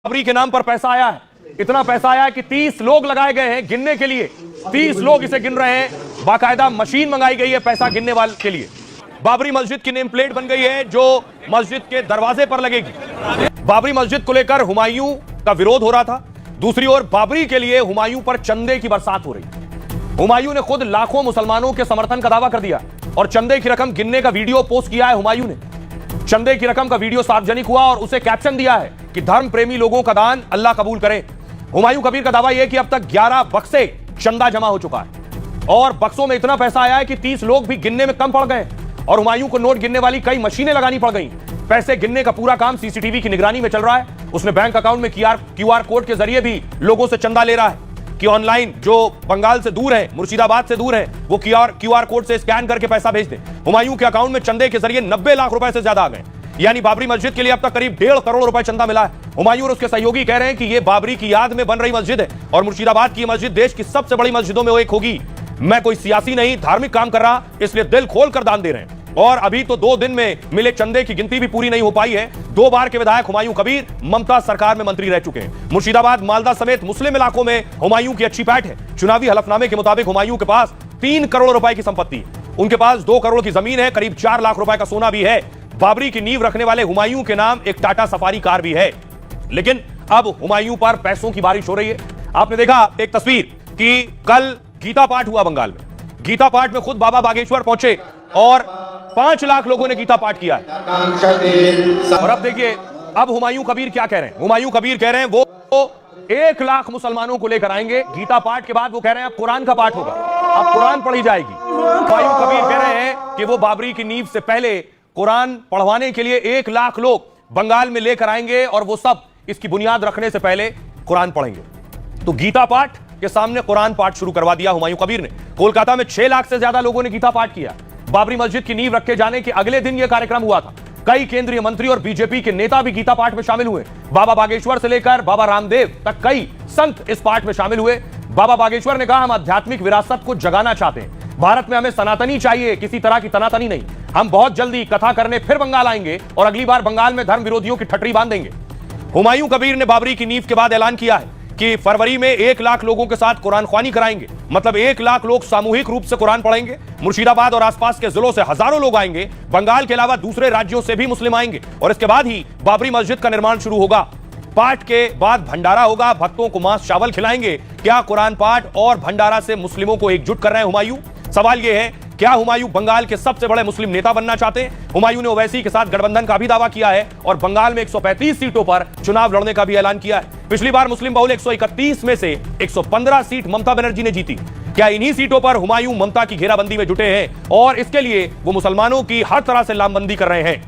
बाबरी के नाम पर पैसा आया है, इतना पैसा आया है कि 30 लोग लगाए गए हैं गिनने के लिए। 30 लोग इसे गिन रहे हैं। बाकायदा मशीन मंगाई गई है पैसा गिनने वाले के लिए। बाबरी मस्जिद की नेम प्लेट बन गई है जो मस्जिद के दरवाजे पर लगेगी। बाबरी मस्जिद को लेकर हुमायूं का विरोध हो रहा था, दूसरी ओर बाबरी के लिए हुमायूं पर चंदे की बरसात हो रही। हुमायूं ने खुद लाखों मुसलमानों के समर्थन का दावा कर दिया और चंदे की रकम गिनने का वीडियो पोस्ट किया है। हुमायूं ने चंदे की रकम का वीडियो सार्वजनिक हुआ और उसे कैप्शन दिया है कि धर्म प्रेमी लोगों का दान अल्लाह कबूल करे। हुमायूं कबीर का दावा यह कि अब तक 11 बक्से चंदा जमा हो चुका है और बक्सों में इतना पैसा आया है कि 30 लोग भी गिनने में कम पड़ गए और हुमायूं को नोट गिनने वाली कई मशीनें लगानी पड़ गई। पैसे गिनने का पूरा काम सीसीटीवी की निगरानी में चल रहा है। उसने बैंक अकाउंट में क्यूआर कोड के जरिए भी लोगों से चंदा ले रहा है कि ऑनलाइन जो बंगाल से दूर है, मुर्शिदाबाद से दूर है, वो क्यूआर कोड से स्कैन करके पैसा भेज दे। हुमायूं के अकाउंट में चंदे के जरिए 90 लाख रुपए से ज्यादा आ गए, यानी बाबरी मस्जिद के लिए अब तक करीब 1.5 करोड़ रुपए चंदा मिला है। हुमायूं और उसके सहयोगी कह रहे हैं कि यह बाबरी की याद में बन रही मस्जिद है और मुर्शिदाबाद की मस्जिद देश की सबसे बड़ी मस्जिदों में एक होगी। मैं कोई सियासी नहीं, धार्मिक काम कर रहा, इसलिए दिल खोल कर दान दे रहे हैं। और अभी तो 2 दिन में मिले चंदे की गिनती भी पूरी नहीं हो पाई है। 2 बार के विधायक हुमायूं कबीर ममता सरकार में मंत्री रह चुके हैं। मुर्शिदाबाद, मालदा समेत मुस्लिम इलाकों में हुमायूं की अच्छी पैठ है। चुनावी हलफनामे के मुताबिक हुमायूं के पास 3 करोड़ रुपए की संपत्ति है। उनके पास 2 करोड़ की जमीन है, करीब 4 लाख रुपए का सोना भी है। बाबरी की नींव रखने वाले हुमायूं के नाम एक टाटा सफारी कार भी है। लेकिन अब हुमायूं पर पैसों की बारिश हो रही है। आपने देखा एक तस्वीर कि कल गीता पाठ हुआ बंगाल में। गीता पाठ में खुद बाबा बागेश्वर पहुंचे और 5 लाख लोगों ने गीता पाठ किया है। और अब देखिए अब हुमायूं कबीर क्या कह रहे हैं। हुमायूं कबीर कह रहे हैं वो 1 लाख मुसलमानों को लेकर आएंगे। गीता पाठ के बाद वो कह रहे हैं अब कुरान का पाठ होगा, अब कुरान पढ़ी जाएगी। हुमायूं कबीर कह रहे हैं कि वो बाबरी की नींव से पहले कुरान पढ़वाने के लिए 1 लाख लोग बंगाल में लेकर आएंगे और वो सब इसकी बुनियाद रखने से पहले कुरान पढ़ेंगे। तो गीता पाठ के सामने कुरान पाठ शुरू करवा दिया हुमायूं कबीर ने। कोलकाता में 6 लाख से ज्यादा लोगों ने गीता पाठ किया। बाबरी मस्जिद की नींव रखे जाने के अगले दिन यह कार्यक्रम हुआ था। कई केंद्रीय मंत्री और बीजेपी के नेता भी गीता पाठ में शामिल हुए। बाबा बागेश्वर से लेकर बाबा रामदेव तक कई संत इस पाठ में शामिल हुए। बाबा बागेश्वर ने कहा हम आध्यात्मिक विरासत को जगाना चाहते हैं। भारत में हमें सनातनी चाहिए, किसी तरह की तनातनी नहीं। हम बहुत जल्दी कथा करने फिर बंगाल आएंगे और अगली बार बंगाल में धर्म विरोधियों की ठटरी बांध देंगे। हुमायूं कबीर ने बाबरी की नींव के बाद ऐलान किया है कि फरवरी में 1 लाख लोगों के साथ कुरान ख्वानी कराएंगे। मतलब 1 लाख लोग सामूहिक रूप से कुरान पढ़ेंगे। मुर्शिदाबाद और आसपास के जिलों से हजारों लोग आएंगे। बंगाल के अलावा दूसरे राज्यों से भी मुस्लिम आएंगे और इसके बाद ही बाबरी मस्जिद का निर्माण शुरू होगा। पाठ के बाद भंडारा होगा, भक्तों को मांस चावल खिलाएंगे। क्या कुरान पाठ और भंडारा से मुस्लिमों को एकजुट कर रहे हैं हुमायूं? सवाल यह है, क्या हुमायूं बंगाल के सबसे बड़े मुस्लिम नेता बनना चाहते हैं? हुमायूं ने ओवैसी के साथ गठबंधन का भी दावा किया है और बंगाल में 135 सीटों पर चुनाव लड़ने का भी ऐलान किया है। पिछली बार मुस्लिम बहुल 131 में से 115 सीट ममता बनर्जी ने जीती। क्या इन्हीं सीटों पर हुमायूं ममता की घेराबंदी में जुटे हैं और इसके लिए वो मुसलमानों की हर तरह से लामबंदी कर रहे हैं?